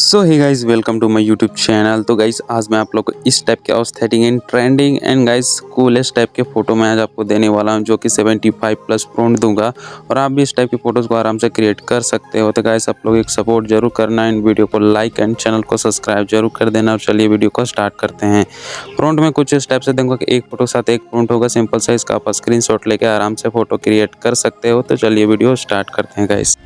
So hey guys, welcome to my YouTube channel. तो guys, आज मैं आप लोग को इस टाइप के aesthetic and trending and guys coolest type के फ़ोटो मैं आज आपको देने वाला हूं, जो कि 75+ प्रोंट दूंगा और आप भी इस टाइप की फ़ोटोज़ को आराम से क्रिएट कर सकते हो। तो गाइस, आप लोग एक सपोर्ट जरूर करना एंड वीडियो को लाइक एंड चैनल को सब्सक्राइब जरूर कर देना। और चलिए वीडियो को स्टार्ट करते हैं। प्रोंट में कुछ इस टाइप से दूंगा कि एक फ़ोटो के साथ एक प्रोंट होगा, सिंपल सा। इसका आप स्क्रीनशॉट लेके आराम से फ़ोटो क्रिएट कर सकते हो। तो चलिए वीडियो स्टार्ट करते हैं गाइस।